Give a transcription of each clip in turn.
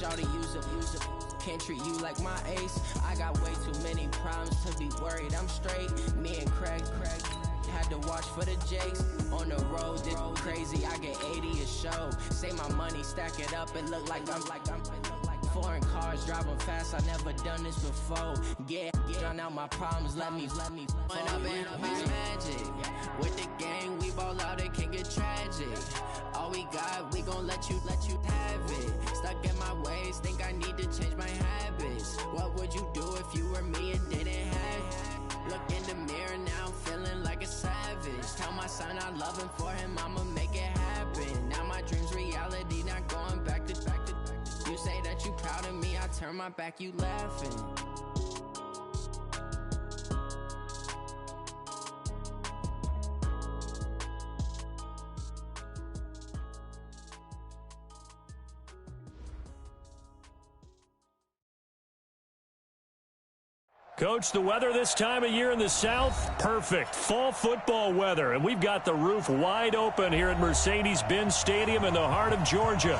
shawty, use it. Can't treat you like my ace. I got way too many problems to be worried. I'm straight. Me and Craig had to watch for the Jakes. On the road, this crazy. I get 80 a show. Say my money, stack it up. It look like I'm foreign cars driving fast. I never done this before. Yeah, drown out my problems. Let me. When up and up is magic. With the gang, we ball out. It can get tragic. All we got, we gon' let you have it. Stuck in my ways, think I need to change my habits. What would you do if you were me and didn't have it? Look in the mirror now, I'm feeling like a savage. Tell my son I love him, for him I'ma make it happen. Now my dream's reality, not going back to. You say that you proud of me, I turn my back, you laughing. Coach, the weather this time of year in the South, perfect. Fall football weather, and we've got the roof wide open here at Mercedes-Benz Stadium in the heart of Georgia.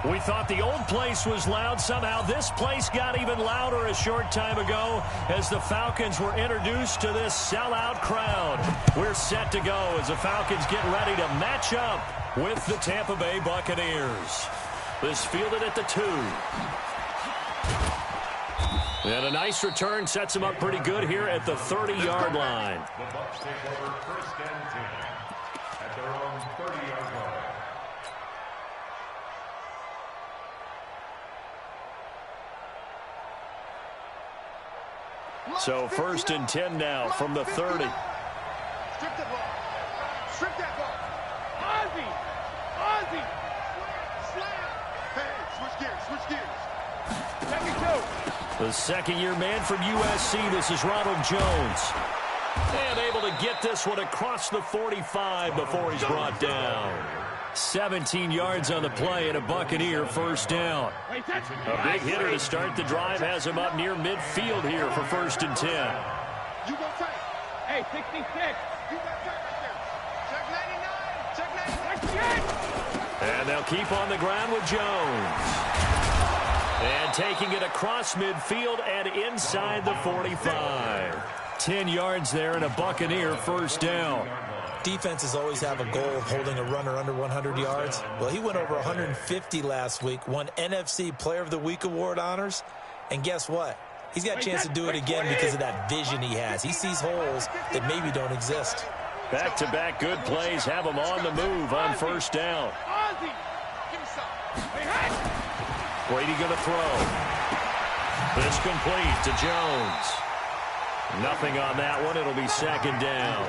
We thought the old place was loud. Somehow this place got even louder a short time ago as the Falcons were introduced to this sellout crowd. We're set to go as the Falcons get ready to match up with the Tampa Bay Buccaneers. This fielded at the 2. And a nice return sets him up pretty good here at the 30-yard line. The Bucs take over 1st and 10 at their own 30-yard line. So 1st and 10 now from the 30. Strip that ball. Strip that ball. Ozzie. Slam. Hey, switch gears. Take it, go. The second-year man from USC, this is Ronald Jones. And able to get this one across the 45 before he's brought down. 17 yards on the play and a Buccaneer first down. A big hitter to start the drive has him up near midfield here for 1st and 10. You go tight. Hey, 66. You got tight right there. Check 99. And they'll keep on the ground with Jones. And taking it across midfield and inside the 45. 10 yards there and a Buccaneer first down. Defenses always have a goal of holding a runner under 100 yards. Well, he went over 150 last week, won NFC Player of the Week award honors. And guess what? He's got a chance to do it again because of that vision he has. He sees holes that maybe don't exist. Back-to-back good plays have him on the move on first down. Brady going to throw. This complete to Jones. Nothing on that one. It'll be 2nd down.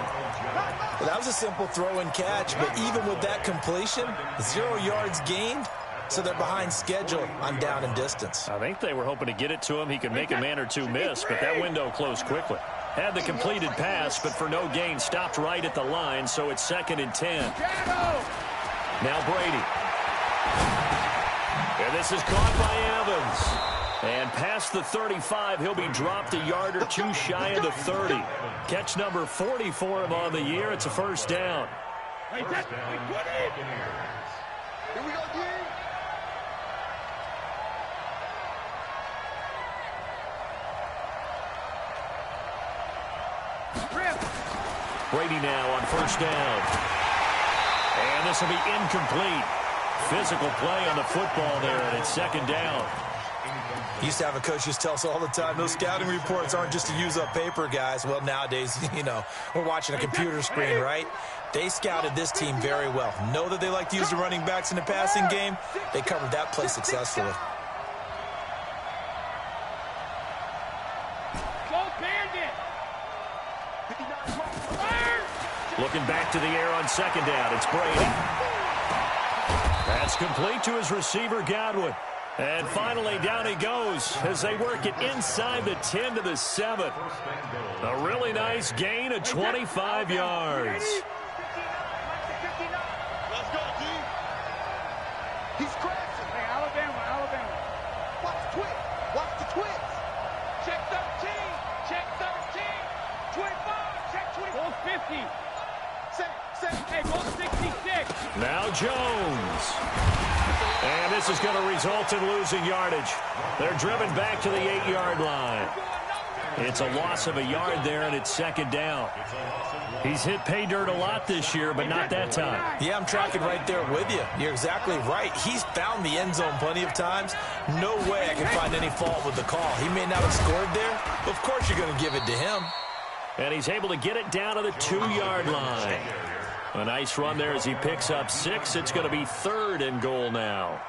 Well, that was a simple throw and catch, but even with that completion, 0 yards gained, so they're behind schedule on down and distance. I think they were hoping to get it to him. He could make a man or two miss, but that window closed quickly. Had the completed pass, but for no gain, stopped right at the line, so it's 2nd and 10. Now Brady. And this is caught by Evans. And past the 35, he'll be dropped a yard or two shy of the 30. Catch number 40 for him on the year. It's a first down. Here we go, G. Brady now on first down. And this will be incomplete. Physical play on the football there, and it's 2nd down. Used to have a coach just tell us all the time, those scouting reports aren't just to use up paper, guys. Well, nowadays, we're watching a computer screen, right? They scouted this team very well. Know that they like to use the running backs in the passing game. They covered that play successfully. Looking back to the air on 2nd down. It's Brady. That's complete to his receiver, Godwin. And finally, down he goes as they work it inside the 10 to the 7. A really nice gain of 25 yards. Let's go, G. He's crashing. Hey, Alabama. Watch the twins. Check 13. Check 13. 25. Check 24. 50. Hey, 66. Now Jones. And this this is going to result in losing yardage. They're driven back to the 8-yard line. It's a loss of a yard there, and it's second down. He's hit pay dirt a lot this year, but not that time. Yeah, I'm tracking right there with you. You're exactly right. He's found the end zone plenty of times. No way I can find any fault with the call. He may not have scored there, but of course you're going to give it to him. And he's able to get it down to the 2-yard line. A nice run there as he picks up 6. It's going to be 3rd and goal now.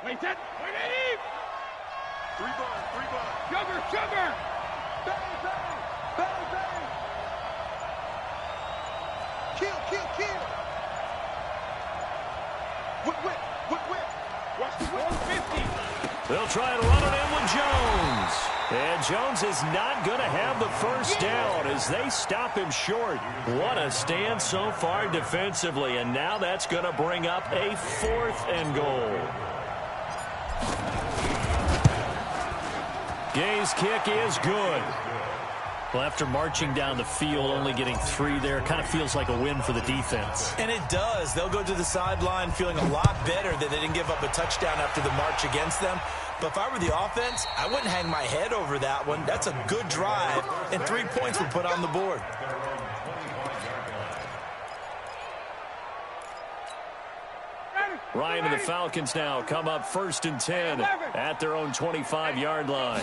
Wait, that. Wait, Dave. 3 ball. Sugar. Bang, bang. Bang, bang. Kill. Whip. Watch the 150. They'll try and run it in with Jones. And Jones is not going to have the first down as they stop him short. What a stand so far defensively. And now that's going to bring up a 4th and goal. Gay's kick is good. Well, after marching down the field, only getting 3 there, kind of feels like a win for the defense. And it does. They'll go to the sideline feeling a lot better that they didn't give up a touchdown after the march against them. But if I were the offense, I wouldn't hang my head over that one. That's a good drive, and 3 points were put on the board. Ryan and the Falcons now come up 1st and 10 at their own 25-yard line.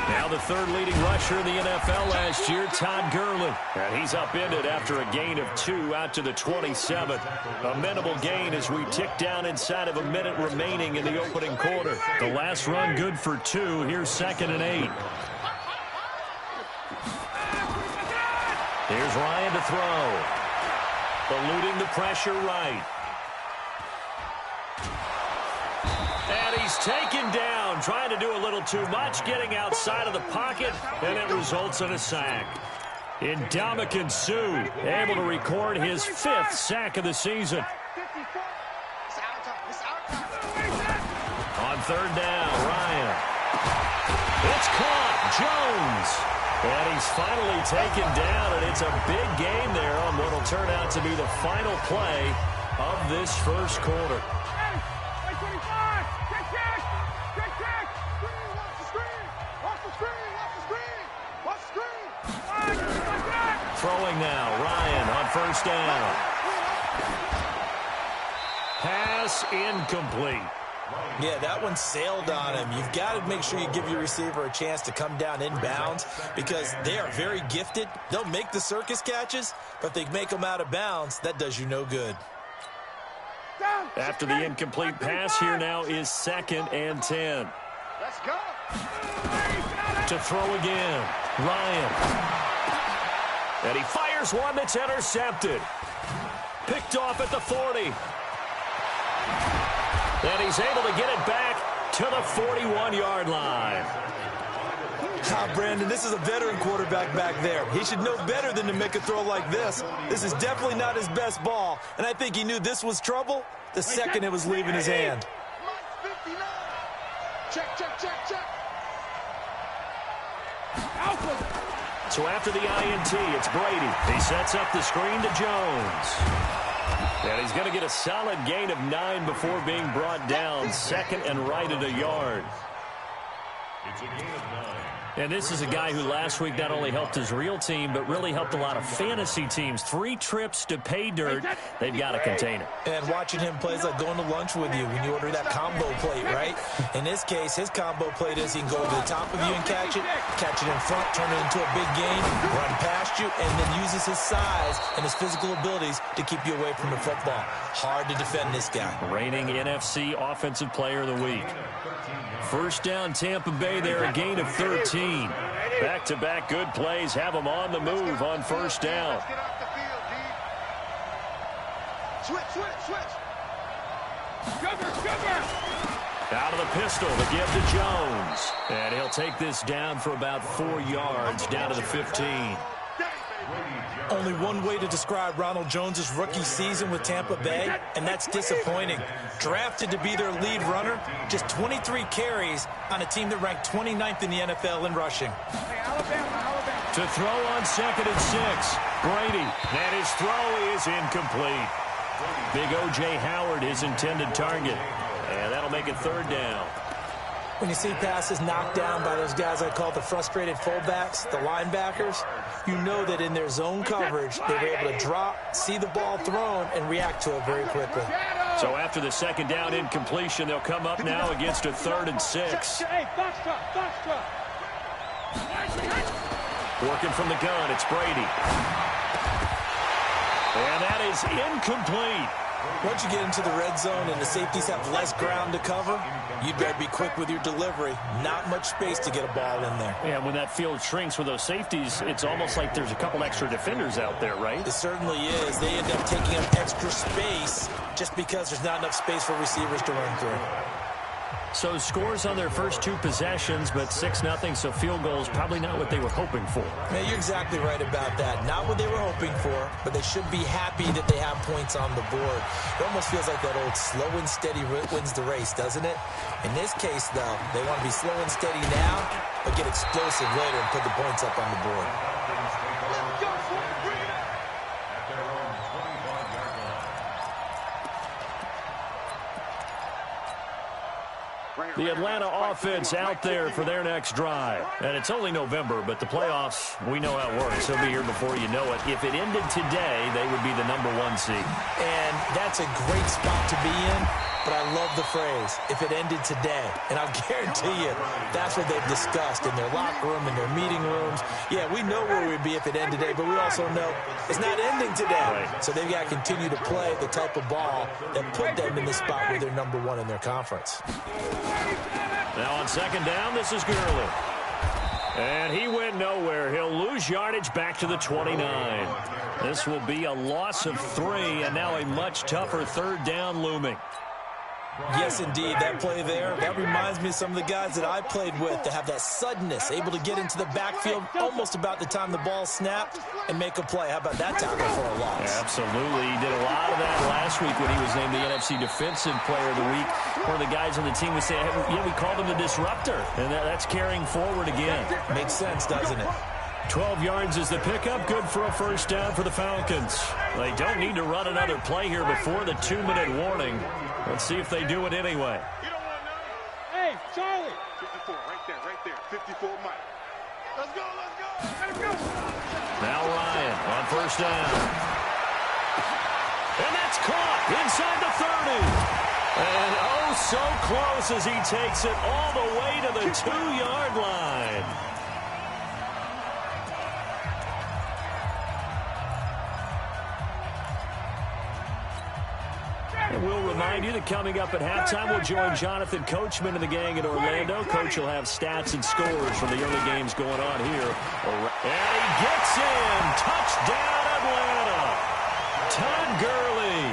Now the 3rd leading rusher in the NFL last year, Todd Gurley. And he's upended after a gain of 2 out to the 27. A minimal gain as we tick down inside of a minute remaining in the opening quarter. The last run good for 2. Here's 2nd and 8. Here's Ryan to throw. Eluding the pressure right. And he's taken down, trying to do a little too much, getting outside of the pocket, and it results in a sack. Ndamukong Suh able to record his 5th sack of the season. On 3rd down, Ryan. It's caught, Jones. And he's finally taken down, and it's a big game there on what will turn out to be the final play of this first quarter. Throwing now, Ryan on 1st down. Pass incomplete. Yeah, that one sailed on him. You've got to make sure you give your receiver a chance to come down inbounds because they are very gifted. They'll make the circus catches, but if they make them out of bounds, that does you no good. After the incomplete pass, here now is 2nd and 10. Let's go. To throw again, Ryan. And he fires one that's intercepted. Picked off at the 40. And he's able to get it back to the 41-yard line. Brandon, this is a veteran quarterback back there. He should know better than to make a throw like this. This is definitely not his best ball, and I think he knew this was trouble the second it was leaving his hand. Check. So after the INT, it's Brady. He sets up the screen to Jones. And he's going to get a solid gain of 9 before being brought down. 2nd and right at a yard. It's a gain of 9. And this is a guy who last week not only helped his real team, but really helped a lot of fantasy teams. 3 trips to pay dirt. They've got a container. And watching him play is like going to lunch with you when you order that combo plate, right? In this case, his combo plate is he can go over the top of you and catch it in front, turn it into a big gain, run past you, and then uses his size and his physical abilities to keep you away from the football. Hard to defend this guy. Reigning NFC Offensive Player of the Week. First down, Tampa Bay there, a gain of 13. Back-to-back good plays have them on the move on 1st down. Let's get off the field, D. Switch. Sugar. Out of the pistol, the give to Jones. And he'll take this down for about 4 yards, down to the 15. Brady Only one way to describe Ronald Jones's rookie season with Tampa Bay, and that's disappointing. Drafted to be their lead runner, just 23 carries on a team that ranked 29th in the NFL in rushing. To throw on 2nd and 6, Brady. And his throw is incomplete. Big O.J. Howard, his intended target. And that'll make it 3rd down. When you see passes knocked down by those guys I call the frustrated fullbacks, the linebackers, you know that in their zone coverage, they were able to drop, see the ball thrown, and react to it very quickly. So after the 2nd down incompletion, they'll come up now against a 3rd and 6. Working from the gun, it's Brady. And that is incomplete. Once you get into the red zone and the safeties have less ground to cover, you'd better be quick with your delivery. Not much space to get a ball in there. Yeah, when that field shrinks with those safeties, it's almost like there's a couple extra defenders out there, right? It certainly is. They end up taking up extra space just because there's not enough space for receivers to run through. So scores on their first 2 possessions, but 6-0, so field goals probably not what they were hoping for. Man, you're exactly right about that. Not what they were hoping for, but they should be happy that they have points on the board. It almost feels like that old slow and steady wins the race, doesn't it? In this case, though, they want to be slow and steady now, but get explosive later and put the points up on the board. The Atlanta offense out there for their next drive. And it's only November, but the playoffs, we know how it works. They'll be here before you know it. If it ended today, they would be the #1 seed. And that's a great spot to be in, but I love the phrase, if it ended today. And I'll guarantee you, that's what they've discussed in their locker room, in their meeting rooms. Yeah, we know where we'd be if it ended today, but we also know it's not ending today. Right. So they've got to continue to play the type of ball that put them in the spot where they're #1 in their conference. Now on 2nd down, this is Gurley. And he went nowhere. He'll lose yardage back to the 29. This will be a loss of 3, and now a much tougher 3rd down looming. Yes, indeed. That play there, that reminds me of some of the guys that I played with to have that suddenness, able to get into the backfield almost about the time the ball snapped and make a play. How about that tackle for a loss? Yeah, absolutely. He did a lot of that last week when he was named the NFC Defensive Player of the Week. One of the guys on the team would say, hey, yeah, we called him the disruptor. And that's carrying forward again. Makes sense, doesn't it? 12 yards is the pickup. Good for a 1st down for the Falcons. They don't need to run another play here before the 2-minute warning. Let's see if they do it anyway. You don't want to know. Hey, Charlie. 54, right there. 54, Mike. Let's go. Let's go. Now Ryan on 1st down. And that's caught inside the 30. And oh, so close as he takes it all the way to the 2-yard line. And we'll remind you that coming up at halftime, we'll join Jonathan Coachman and the gang in Orlando. Coach will have stats and scores from the early games going on here. And he gets in. Touchdown, Atlanta. Todd Gurley,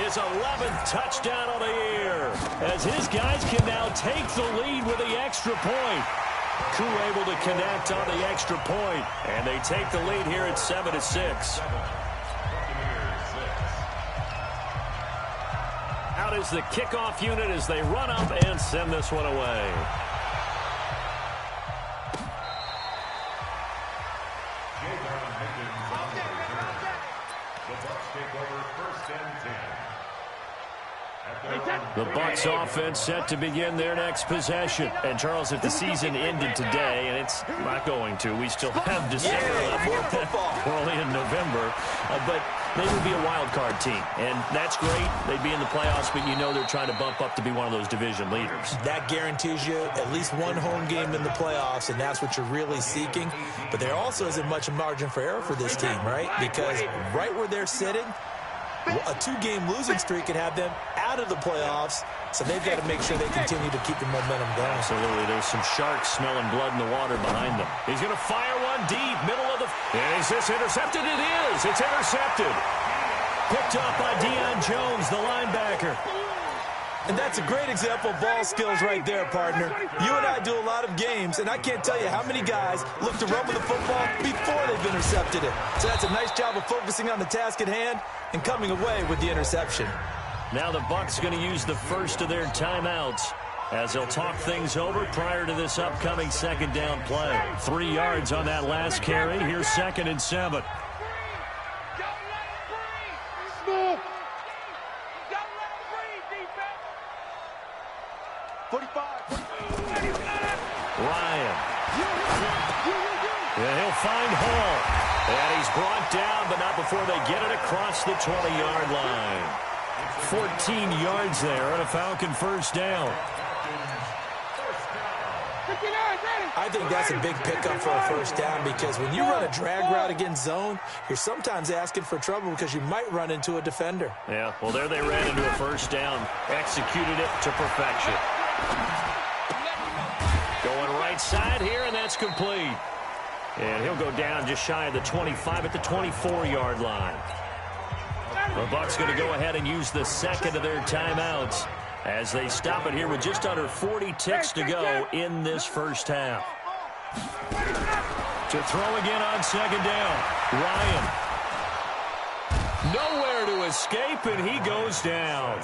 his 11th touchdown of the year, as his guys can now take the lead with the extra point. Koo able to connect on the extra point, and they take the lead here at 7-6. Out is the kickoff unit as they run up and send this one away. The Bucs offense set to begin their next possession. And, Charles, if the season ended today, and it's not going to, we still have December left. We're only in November. But they would be a wild card team. And that's great. They'd be in the playoffs, but you know they're trying to bump up to be one of those division leaders. That guarantees you at least one home game in the playoffs, and that's what you're really seeking. But there also isn't much margin for error for this team, right? Because right where they're sitting, a 2-game losing streak could have them out of the playoffs, so they've got to make sure they continue to keep the momentum going. Absolutely. There's some sharks smelling blood in the water behind them. He's going to fire one deep, middle of the... And is this intercepted? It is. It's intercepted. Picked up by Deion Jones, the linebacker. And that's a great example of ball skills right there, partner. You and I do a lot of games, and I can't tell you how many guys look to run with the football before they've intercepted it. So that's a nice job of focusing on the task at hand and coming away with the interception. Now the Bucs going to use the first of their timeouts as they'll talk things over prior to this upcoming second down play. 3 yards on that last carry. Here's 2nd and 7. 45. Ryan. And he'll find Hall. And he's brought down, but not before they get it across the 20-yard line. 14 yards there on a Falcon first down. I think that's a big pickup for a first down because when you run a drag route against zone, you're sometimes asking for trouble because you might run into a defender. Yeah, well, there they ran into a first down. Executed it to perfection. Going right side here, and that's complete. And he'll go down just shy of the 25 at the 24-yard line. The Bucs going to go ahead and use the second of their timeouts as they stop it here with just under 40 ticks to go in this first half. To throw again on second down. Ryan. Nowhere to escape, and he goes down.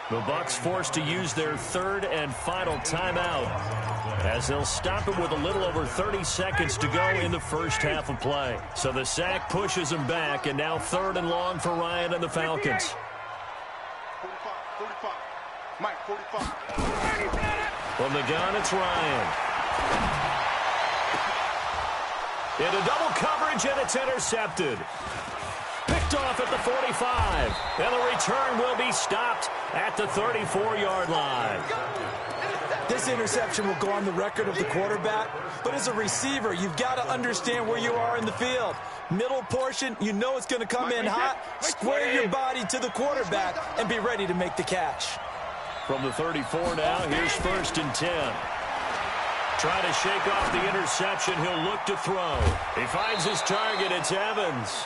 The Bucs forced to use their third and final timeout as they'll stop it with a little over 30 seconds to go in the first half of play. So the sack pushes them back, and now 3rd and long for Ryan and the Falcons. 45. Mike, 45. From the gun, it's Ryan. Into double coverage, and it's intercepted. Picked off at the 45. And the return will be stopped at the 34-yard line. This interception will go on the record of the quarterback, but as a receiver, you've got to understand where you are in the field. Middle portion, you know it's going to come in hot. Square your body to the quarterback and be ready to make the catch. From the 34 now, here's 1st and 10. Trying to shake off the interception, he'll look to throw. He finds his target, it's Evans.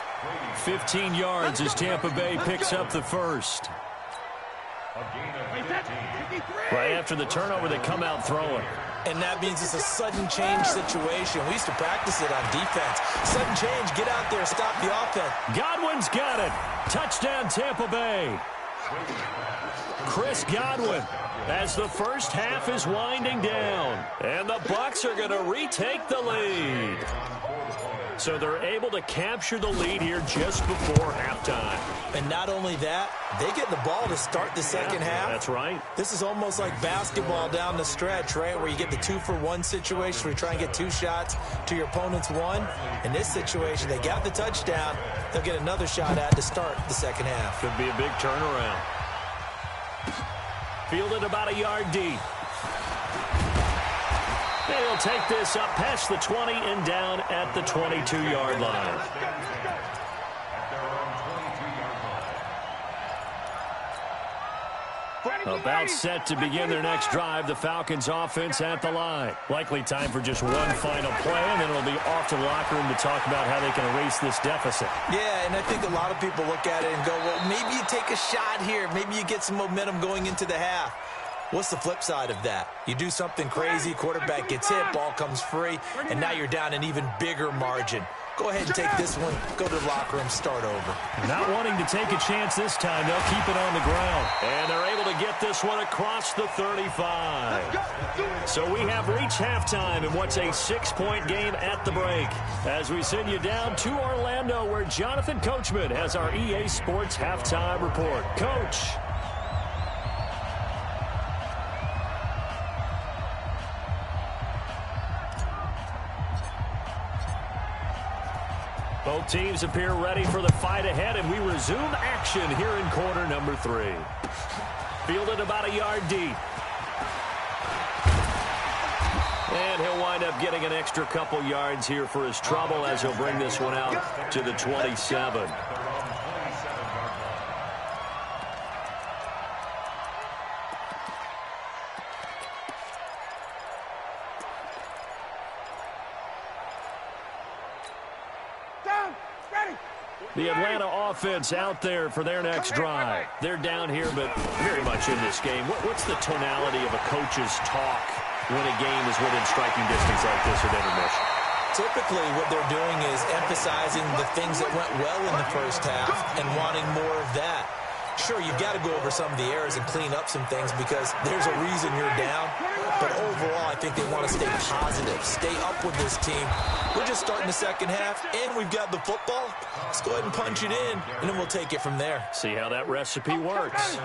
15 yards as Tampa Bay picks up the first. Right after the turnover, they come out throwing. And that means it's a sudden change situation. We used to practice it on defense. Sudden change, get out there, stop the offense. Godwin's got it. Touchdown, Tampa Bay. Chris Godwin as the first half is winding down. And the Bucs are going to retake the lead. So they're able to capture the lead here just before halftime. And not only that, they get the ball to start the second half. That's right. This is almost like basketball down the stretch, right, where you get the 2-for-1 situation where you try and get 2 shots to your opponent's 1. In this situation, they got the touchdown. They'll get another shot at to start the second half. Could be a big turnaround. Fielded about a yard deep. They'll take this up past the 20 and down at the 22-yard line. About set to begin their next drive, the Falcons offense at the line. Likely time for just one final play, and then it'll be off to the locker room to talk about how they can erase this deficit. Yeah, and I think a lot of people look at it and go, well, maybe you take a shot here. Maybe you get some momentum going into the half. What's the flip side of that? You do something crazy, quarterback gets hit, ball comes free, and now you're down an even bigger margin. Go ahead and take this one, go to the locker room, start over. Not wanting to take a chance this time, they'll keep it on the ground. And they're able to get this one across the 35. So we have reached halftime in what's a 6-point game at the break. As we send you down to Orlando, where Jonathan Coachman has our EA Sports halftime report. Coach. Both teams appear ready for the fight ahead, and we resume action here in quarter number 3. Fielded about a yard deep. And he'll wind up getting an extra couple yards here for his trouble as he'll bring this one out to the 27. The Atlanta offense out there for their next drive. They're down here, but very much in this game. What's the tonality of a coach's talk when a game is within striking distance like this at intermission? Typically, what they're doing is emphasizing the things that went well in the first half and wanting more of that. Sure, you've got to go over some of the errors and clean up some things because there's a reason you're down. But overall, I think they want to stay positive, stay up with this team. We're just starting the second half, and we've got the football. Let's go ahead and punch it in, and then we'll take it from there. See how that recipe works.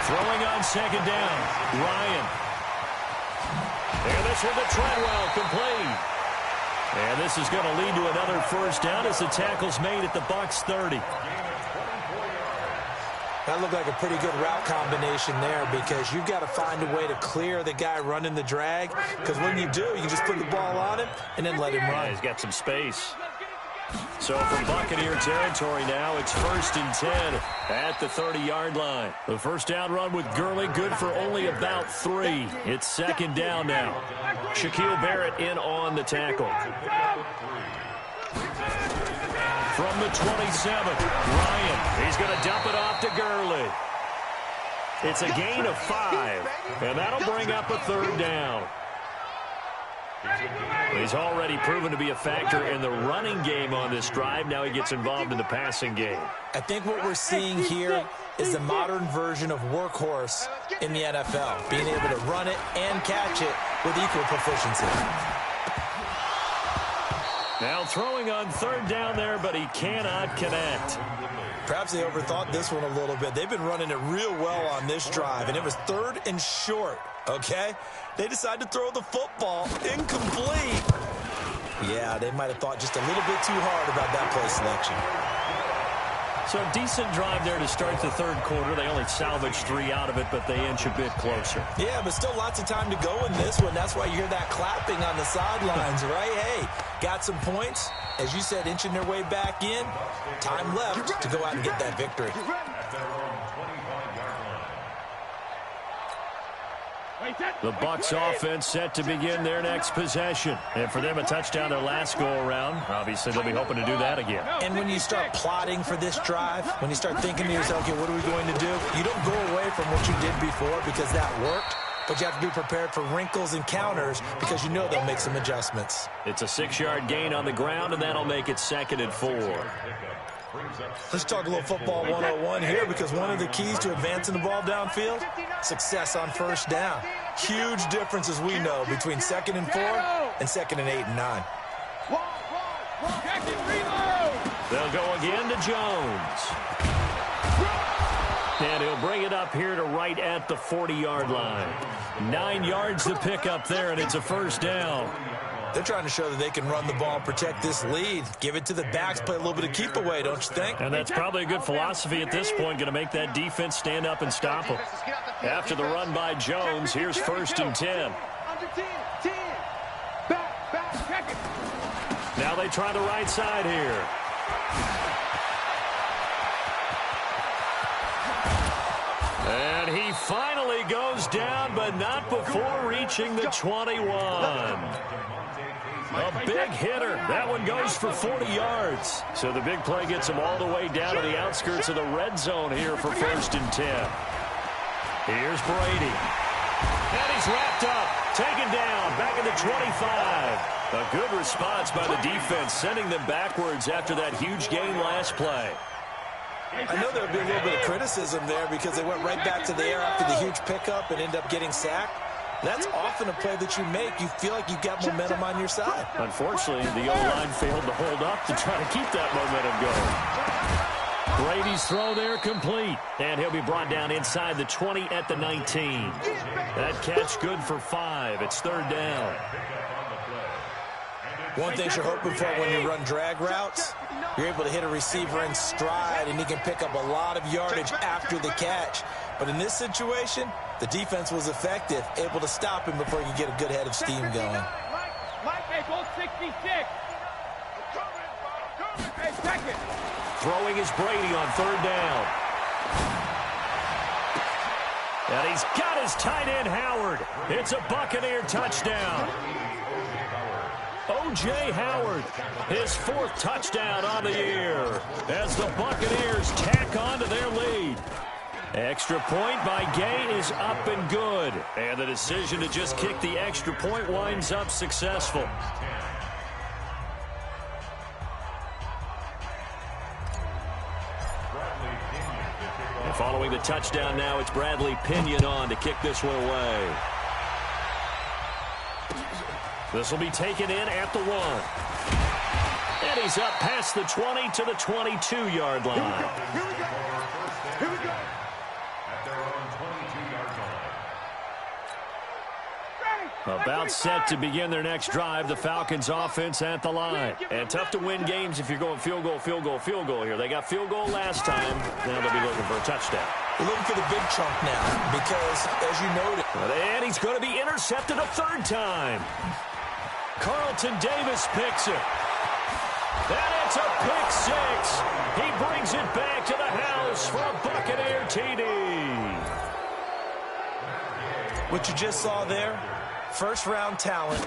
Throwing on second down, Ryan. And this one to Treadwell, complete. And this is going to lead to another first down as the tackle's made at the Bucs 30. That looked like a pretty good route combination there because you've got to find a way to clear the guy running the drag because when you do, you can just put the ball on him and then let him run. Yeah, he's got some space. So from Buccaneer territory now, it's 1st and 10 at the 30-yard line. The first down run with Gurley, good for only about 3. It's second down now. Shaquille Barrett in on the tackle. From the 27, Ryan. He's going to dump it off to Gurley. It's a gain of 5, and that'll bring up a third down. He's already proven to be a factor in the running game on this drive. Now he gets involved in the passing game. I think what we're seeing here is the modern version of workhorse in the NFL, being able to run it and catch it with equal proficiency. Now throwing on third down there, but he cannot connect. Perhaps they overthought this one a little bit. They've been running it real well on this drive, and it was 3rd and short, okay? They decided to throw the football incomplete. Yeah, they might have thought just a little bit too hard about that play selection. So decent drive there to start the third quarter. They only salvaged 3 out of it, but they inch a bit closer. Yeah, but still lots of time to go in this one. That's why you hear that clapping on the sidelines, right? Hey, got some points. As you said, inching their way back in. Time left to go out and get that victory. The Bucs offense set to begin their next possession. And for them, a touchdown their last go-around. Obviously, they'll be hoping to do that again. And when you start plotting for this drive, when you start thinking to yourself, okay, what are we going to do? You don't go away from what you did before because that worked. But you have to be prepared for wrinkles and counters because you know they'll make some adjustments. It's a 6-yard gain on the ground, and that'll make it 2nd and 4. Let's talk a little football 101 here because one of the keys to advancing the ball downfield, success on first down. Huge difference, as we know, between 2nd and 4 and 2nd and 8 and 9. They'll go again to Jones. And he'll bring it up here to right at the 40-yard line. 9 yards to pick up there, and it's a first down. They're trying to show that they can run the ball and protect this lead. Give it to the backs, play a little bit of keep away, don't you think? And that's probably a good philosophy at this point, going to make that defense stand up and stop them. After the run by Jones, here's 1st and 10. Now they try the right side here. And he finally goes down, but not before reaching the 21. A big hitter. That one goes for 40 yards. So the big play gets him all the way down to the outskirts of the red zone here for 1st and 10. Here's Brady. And he's wrapped up. Taken down. Back at the 25. A good response by the defense, sending them backwards after that huge gain last play. I know there would be a little bit of criticism there because they went right back to the air after the huge pickup and ended up getting sacked. That's often a play that you make. You feel like you've got momentum on your side. Unfortunately, the O-line failed to hold up to try to keep that momentum going. Brady's throw there complete. And he'll be brought down inside the 20 at the 19. That catch good for 5. It's 3rd down. One thing you're hoping for when you run drag routes, you're able to hit a receiver in stride, and he can pick up a lot of yardage after the catch. But in this situation, the defense was effective, able to stop him before you get a good head of steam going. Throwing is Brady on 3rd down. And he's got his tight end, Howard. It's a Buccaneer touchdown. O.J. Howard, his 4th touchdown on the year as the Buccaneers tack on to their lead. Extra point by Gay is up and good. And the decision to just kick the extra point winds up successful. And following the touchdown now, it's Bradley Pinion on to kick this one away. This will be taken in at the 1. And he's up past the 20 to the 22-yard line. Here we go. Here we go. At their own 22-yard line. About set to begin their next drive, the Falcons offense at the line. And tough to win games if you're going field goal, field goal, field goal here. They got field goal last time. Now they'll be looking for a touchdown. We're looking for the big chunk now because, as you noted. And he's going to be intercepted a 3rd time. Carlton Davis picks it. And it's a pick 6. He brings it back to the house for a Buccaneer TD. What you just saw there, 1st-round talent,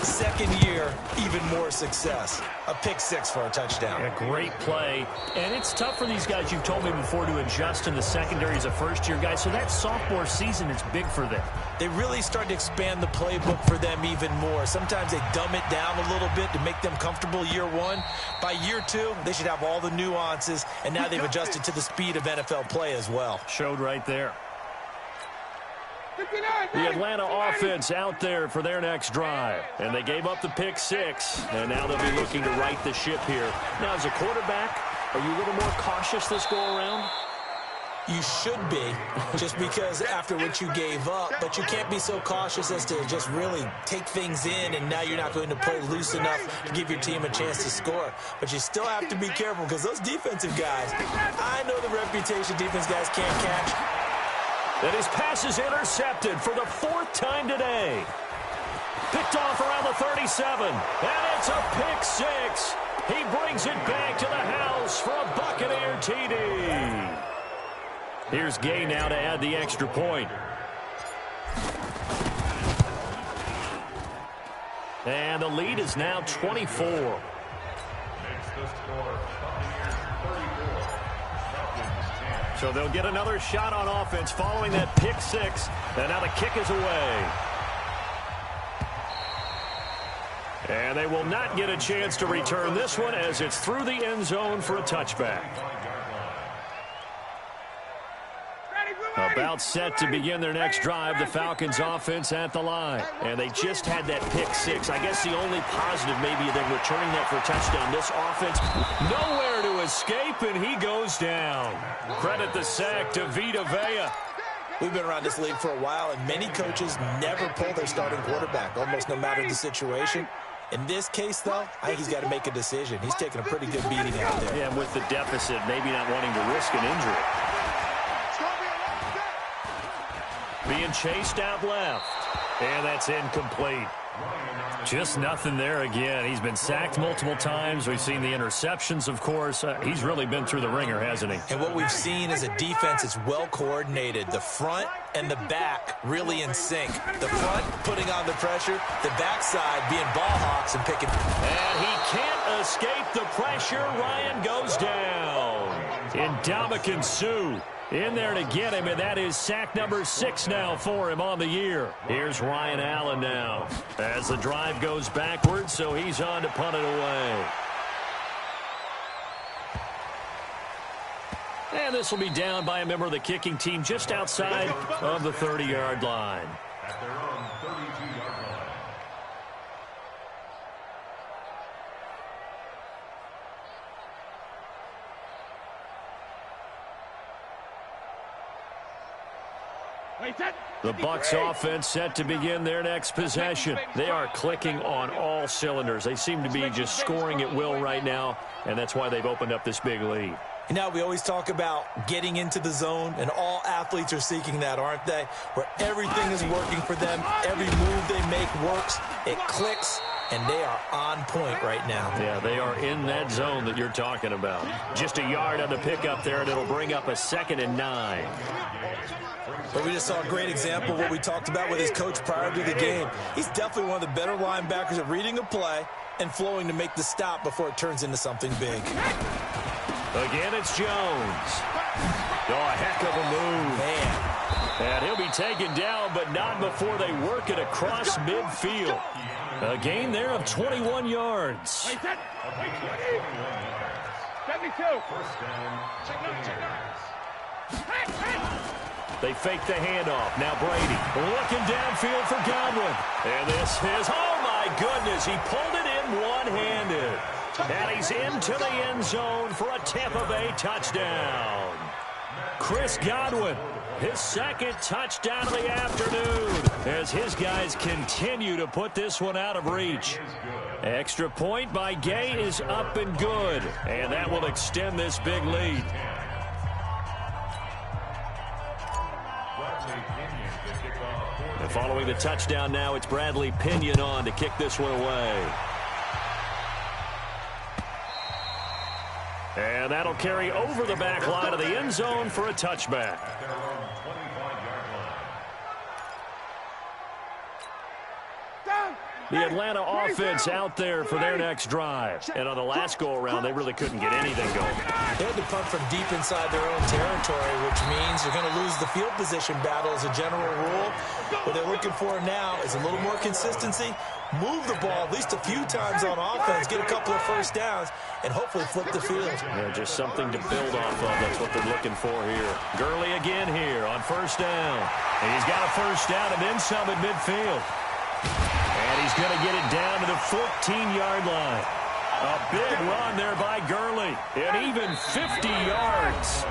2nd year, even more success. A pick 6 for a touchdown. A great play. And it's tough for these guys, you've told me before, to adjust in the secondary as a first-year guy. So that sophomore season is big for them. They really start to expand the playbook for them even more. Sometimes they dumb it down a little bit to make them comfortable year 1. By year 2, they should have all the nuances, and now they've adjusted to the speed of NFL play as well. Showed right there. The Atlanta offense out there for their next drive. And they gave up the pick 6, and now they'll be looking to right the ship here. Now, as a quarterback, are you a little more cautious this go-around? You should be, just because after what you gave up, but you can't be so cautious as to just really take things in, and now you're not going to play loose enough to give your team a chance to score. But you still have to be careful because those defensive guys, I know the reputation defense guys can't catch. And his pass is intercepted for the 4th time today. Picked off around the 37, and it's a pick 6. He brings it back to the house for a Buccaneer TD. Here's Gay now to add the extra point. And the lead is now 24. Makes the score Buccaneers 34. Falcons 10. So they'll get another shot on offense following that pick 6. And now the kick is away. And they will not get a chance to return this one as it's through the end zone for a touchback. About set to begin their next drive, the Falcons offense at the line. And they just had that pick 6. I guess the only positive maybe than returning that for a touchdown. This offense nowhere to escape, and he goes down. Credit the sack to Vita Vea. We've been around this league for a while, and many coaches never pull their starting quarterback, almost no matter the situation. In this case, though, I think he's got to make a decision. He's taking a pretty good beating out there. Yeah, and with the deficit, maybe not wanting to risk an injury. Being chased out left. And that's incomplete. Just nothing there again. He's been sacked multiple times. We've seen the interceptions, of course. He's really been through the ringer, hasn't he? And what we've seen is a defense that's well coordinated. The front and the back really in sync. The front putting on the pressure. The backside being ball hawks and picking. And he can't escape the pressure. Ryan goes down. Ndamukong Suh in there to get him, and that is sack number 6 now for him on the year. Here's Ryan Allen now as the drive goes backwards, so he's on to punt it away. And this will be down by a member of the kicking team just outside of the 30-yard line. At their own 32-yard line. The Bucs offense set to begin their next possession. They are clicking on all cylinders. They seem to be just scoring at will right now, and that's why they've opened up this big lead. You know, we always talk about getting into the zone, and all athletes are seeking that, aren't they? Where everything is working for them. Every move they make works. It clicks. and they are on point right now. Yeah, they are in that zone that you're talking about. Just a yard on the pickup there, and it'll bring up a 2nd and 9. But we just saw a great example of what we talked about with his coach prior to the game. He's definitely one of the better linebackers at reading a play and flowing to make the stop before it turns into something big. Again, it's Jones. Oh, a heck of a move. Man. And he'll be taken down, but not before they work it across midfield. A gain there of 21 yards. 72. They fake the handoff. Now Brady looking downfield for Godwin. And this is, oh my goodness, he pulled it in one-handed. And he's into the end zone for a Tampa Bay touchdown. Chris Godwin, his 2nd touchdown of the afternoon, as his guys continue to put this one out of reach. Extra point by Gay is up and good, and that will extend this big lead. And following the touchdown now, it's Bradley Pinion on to kick this one away. And that'll carry over the back line of the end zone for a touchback. The Atlanta offense out there for their next drive. And on the last go-around, they really couldn't get anything going. They had to punt from deep inside their own territory, which means you're going to lose the field position battle as a general rule. What they're looking for now is a little more consistency, move the ball at least a few times on offense, get a couple of first downs, and hopefully flip the field. Yeah, just something to build off of. That's what they're looking for here. Gurley again here on 1st down. And he's got a 1st down and then some at midfield. And he's going to get it down to the 14-yard line. A big run there by Gurley. And even 50 yards.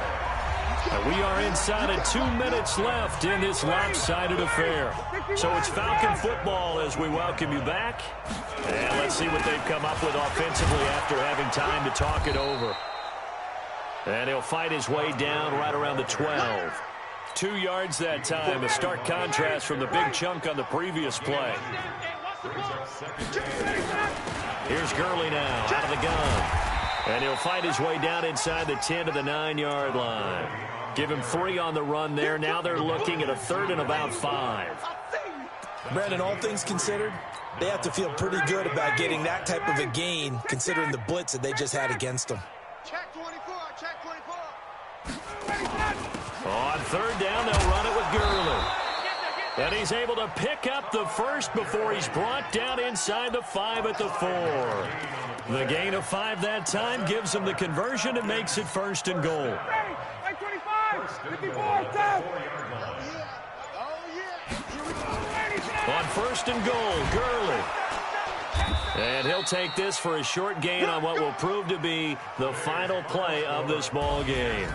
And we are inside of 2 minutes left in this lopsided affair. So it's Falcon football as we welcome you back. And let's see what they've come up with offensively after having time to talk it over. And he'll fight his way down right around the 12. 2 yards that time, a stark contrast from the big chunk on the previous play. Here's Gurley now, out of the gun. And he'll fight his way down inside the 10 to the 9-yard line. Give him 3 on the run there. Now they're looking at a 3rd and about 5. Brandon, all things considered, they have to feel pretty good about getting that type of a gain, considering the blitz that they just had against them. Check 24, check 24. On 3rd down, they'll run it with Gurley. And he's able to pick up the 1st before he's brought down inside the 5 at the 4. The gain of 5 that time gives him the conversion and makes it 1st and goal. 54, On 1st and goal, Gurley. And he'll take this for a short gain on what will prove to be the final play of this ball game.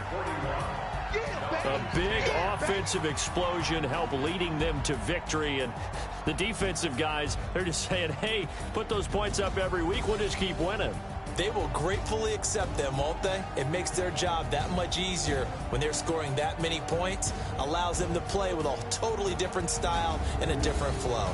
A big offensive explosion helped leading them to victory. And the defensive guys, they're just saying, hey, put those points up every week. We'll just keep winning. They will gratefully accept them, won't they? It makes their job that much easier when they're scoring that many points. Allows them to play with a totally different style and a different flow.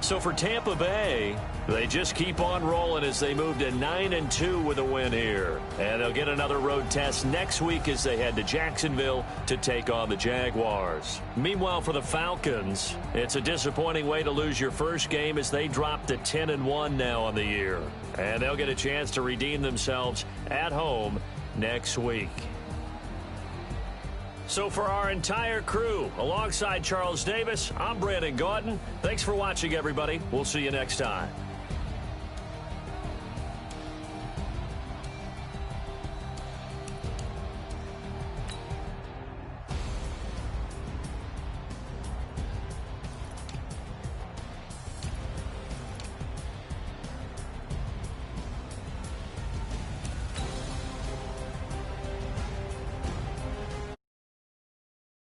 So for Tampa Bay, they just keep on rolling as they move to 9-2 with a win here. And they'll get another road test next week as they head to Jacksonville to take on the Jaguars. Meanwhile, for the Falcons, it's a disappointing way to lose your first game as they drop to 10-1 now on the year. And they'll get a chance to redeem themselves at home next week. So for our entire crew, alongside Charles Davis, I'm Brandon Gautin. Thanks for watching, everybody. We'll see you next time.